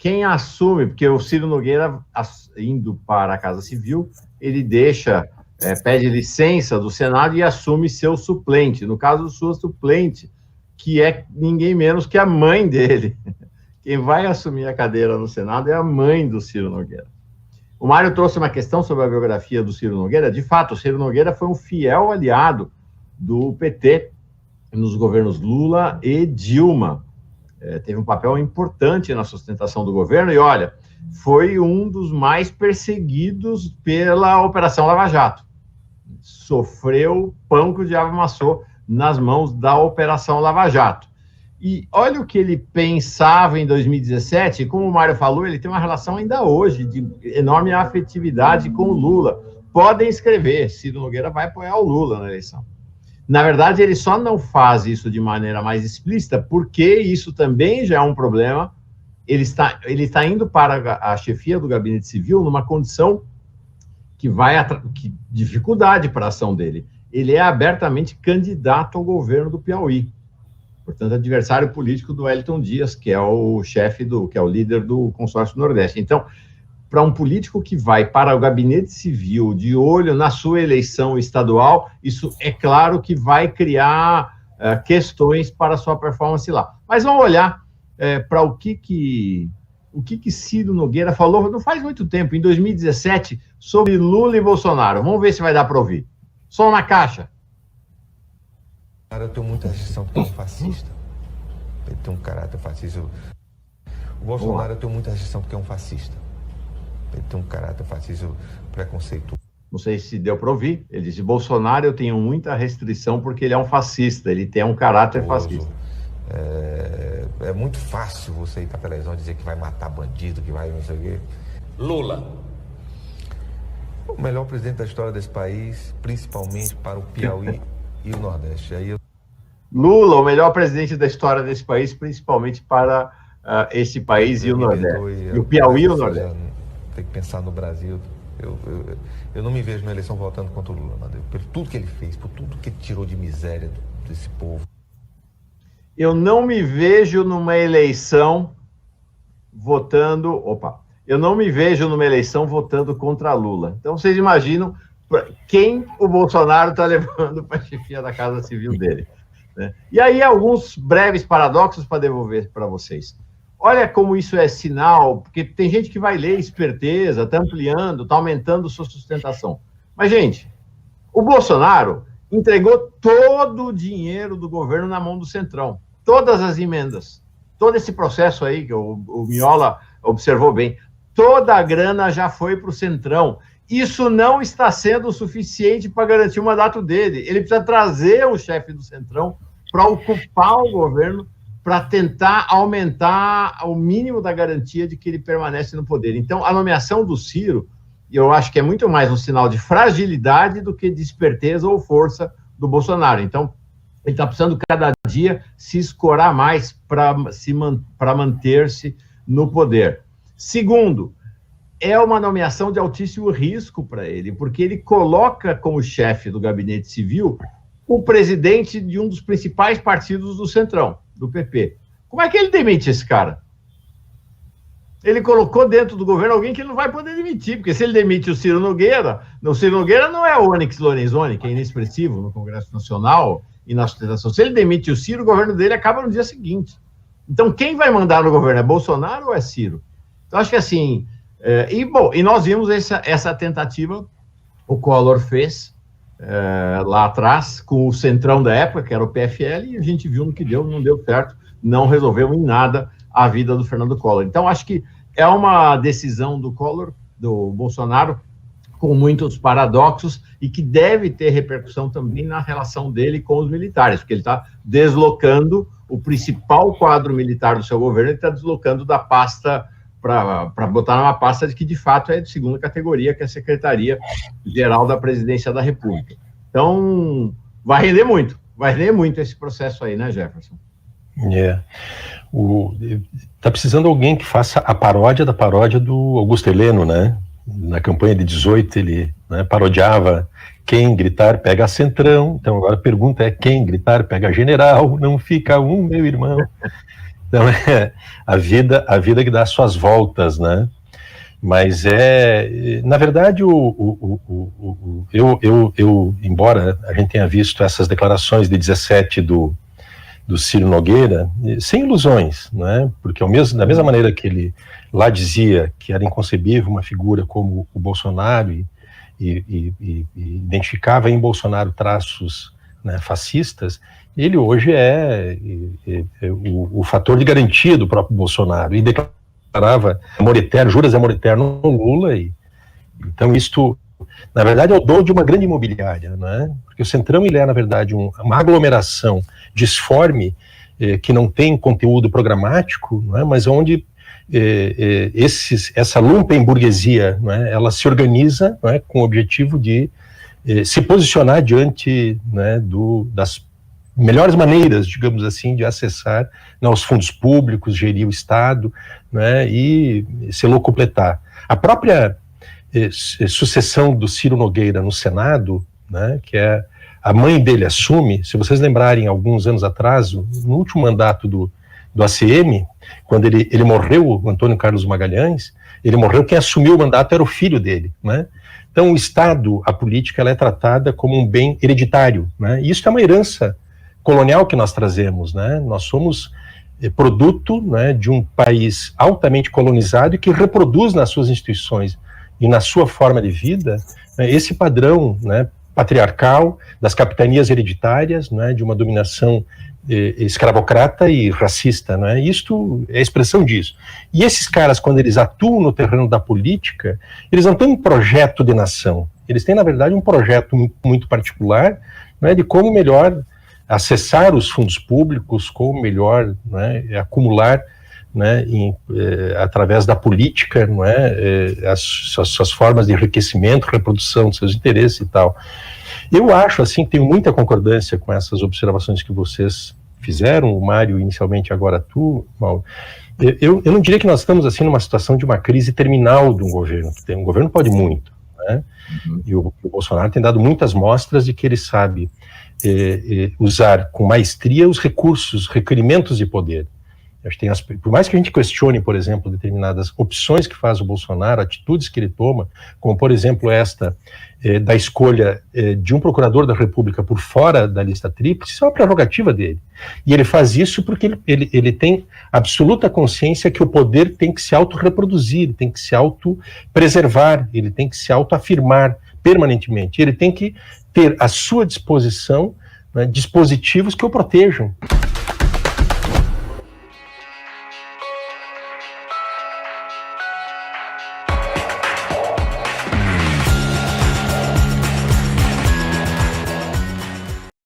quem assume, porque o Ciro Nogueira, indo para a Casa Civil, ele pede licença do Senado e assume seu suplente. No caso, sua suplente, que é ninguém menos que a mãe dele. Quem vai assumir a cadeira no Senado é a mãe do Ciro Nogueira. O Mário trouxe uma questão sobre a biografia do Ciro Nogueira. De fato, o Ciro Nogueira foi um fiel aliado do PT nos governos Lula e Dilma. Teve um papel importante na sustentação do governo e, olha, foi um dos mais perseguidos pela Operação Lava Jato. Sofreu pão que o diabo amassou nas mãos da Operação Lava Jato. E olha o que ele pensava em 2017, como o Mário falou, ele tem uma relação ainda hoje de enorme afetividade com o Lula. Podem escrever, Ciro Nogueira vai apoiar o Lula na eleição. Na verdade, ele só não faz isso de maneira mais explícita, porque isso também já é um problema. Ele está indo para a chefia do Gabinete Civil numa condição que que dificuldade para a ação dele. Ele é abertamente candidato ao governo do Piauí. Portanto, adversário político do Wellington Dias, que é o que é o líder do consórcio Nordeste. Então, para um político que vai para o Gabinete Civil de olho na sua eleição estadual, isso é claro que vai criar questões para a sua performance lá. Mas vamos olhar para o que Ciro Nogueira falou não faz muito tempo, em 2017, sobre Lula e Bolsonaro. Vamos ver se vai dar para ouvir. Som na caixa. Eu tenho muita restrição porque é um fascista. Ele tem um caráter fascista. O Bolsonaro, eu tenho muita restrição porque é um fascista. Ele tem um caráter fascista, preconceituoso. Não sei se deu para ouvir. Ele disse, Bolsonaro, eu tenho muita restrição porque ele é um fascista. Ele tem um caráter fascista. É muito fácil você ir para a televisão e dizer que vai matar bandido, que vai não sei o quê. Lula. O melhor presidente da história desse país, principalmente para o Piauí e o Nordeste. Lula, o melhor presidente da história desse país, principalmente para esse país e o Nordeste. E o Piauí e o Nordeste. Tem que pensar no Brasil. Eu não me vejo na eleição votando contra o Lula, Amadeu, por tudo que ele fez, por tudo que ele tirou de miséria desse povo. Eu não me vejo numa eleição votando... Eu não me vejo numa eleição votando contra Lula. Então, vocês imaginam quem o Bolsonaro está levando para a chefia da Casa Civil dele. Né? E aí, alguns breves paradoxos para devolver para vocês. Olha como isso é sinal, porque tem gente que vai ler esperteza, está ampliando, está aumentando sua sustentação. Mas, gente, o Bolsonaro entregou todo o dinheiro do governo na mão do Centrão. Todas as emendas. Todo esse processo aí, que o Miola observou bem, toda a grana já foi para o Centrão. Isso não está sendo o suficiente para garantir o mandato dele. Ele precisa trazer o chefe do Centrão para ocupar o governo, para tentar aumentar o mínimo da garantia de que ele permanece no poder. Então, a nomeação do Ciro, eu acho que é muito mais um sinal de fragilidade do que de esperteza ou força do Bolsonaro. Então, ele está precisando cada dia se escorar mais para manter-se no poder. Segundo, é uma nomeação de altíssimo risco para ele, porque ele coloca como chefe do Gabinete Civil o presidente de um dos principais partidos do Centrão, do PP. Como é que ele demite esse cara? Ele colocou dentro do governo alguém que ele não vai poder demitir, porque se ele demite o Ciro Nogueira não é o Onyx Lorenzoni, que é inexpressivo no Congresso Nacional e na sustentação. Se ele demite o Ciro, o governo dele acaba no dia seguinte. Então, quem vai mandar no governo? É Bolsonaro ou é Ciro? Então, acho que assim... E nós vimos essa tentativa, o Collor fez lá atrás, com o Centrão da época, que era o PFL, e a gente viu no que deu, não deu certo, não resolveu em nada a vida do Fernando Collor. Então, acho que é uma decisão do Collor, do Bolsonaro, com muitos paradoxos, e que deve ter repercussão também na relação dele com os militares, porque ele está deslocando o principal quadro militar do seu governo, ele está deslocando da pasta para botar numa pasta de que, de fato, é de segunda categoria, que é a Secretaria-Geral da Presidência da República. Então, vai render muito esse processo aí, né, Jefferson? Tá precisando alguém que faça a paródia da paródia do Augusto Heleno, né? Na campanha de 18, ele parodiava quem gritar pega Centrão. Então, agora a pergunta é: quem gritar pega General, não fica um, meu irmão. Então, é a vida que dá suas voltas, né? Mas na verdade, embora a gente tenha visto essas declarações de 17 do Ciro Nogueira, sem ilusões, né? Porque da mesma maneira que ele lá dizia que era inconcebível uma figura como o Bolsonaro e identificava em Bolsonaro traços, né, fascistas, ele hoje é o fator de garantia do próprio Bolsonaro, e declarava amor eterno, juras de amor eterno no Lula, então isto, na verdade, é o dono de uma grande imobiliária, né? Porque o Centrão, ele é, na verdade, uma aglomeração disforme, que não tem conteúdo programático, né? Mas onde essa lumpenburguesia, né, ela se organiza, né, com o objetivo de se posicionar diante, né, das melhores maneiras, digamos assim, de acessar, né, os fundos públicos, gerir o Estado, né, e se locupletar. A própria sucessão do Ciro Nogueira no Senado, né, que a mãe dele assume, se vocês lembrarem, alguns anos atrás, no último mandato do ACM, quando ele morreu, o Antônio Carlos Magalhães, ele morreu, quem assumiu o mandato era o filho dele, né? Então o Estado, a política, ela é tratada como um bem hereditário, né? E isso é uma herança colonial que nós trazemos, né? Nós somos produto, né, de um país altamente colonizado e que reproduz nas suas instituições e na sua forma de vida, né, esse padrão, né, patriarcal, das capitanias hereditárias, né, de uma dominação escravocrata e racista, né? Isto é a expressão disso. E esses caras, quando eles atuam no terreno da política, eles não têm um projeto de nação, eles têm, na verdade, um projeto muito particular, né, de como melhor acessar os fundos públicos, como melhor, né, acumular, né, através da política, não é, as suas formas de enriquecimento, reprodução dos seus interesses e tal. Eu acho, assim, que tenho muita concordância com essas observações que vocês fizeram, o Mário inicialmente, agora tu, Mauro. Eu não diria que nós estamos, assim, numa situação de uma crise terminal de um governo. Um governo pode muito, né? E o Bolsonaro tem dado muitas mostras de que ele sabe usar com maestria os recursos, requerimentos de poder. Acho que por mais que a gente questione, por exemplo, determinadas opções que faz o Bolsonaro, atitudes que ele toma, como, por exemplo, esta da escolha de um procurador da República por fora da lista tríplice, isso é uma prerrogativa dele. E ele faz isso porque ele tem absoluta consciência que o poder tem que se autorreproduzir, tem que se autopreservar, ele tem que se autoafirmar permanentemente. Ele tem que ter à sua disposição, né, dispositivos que o protejam.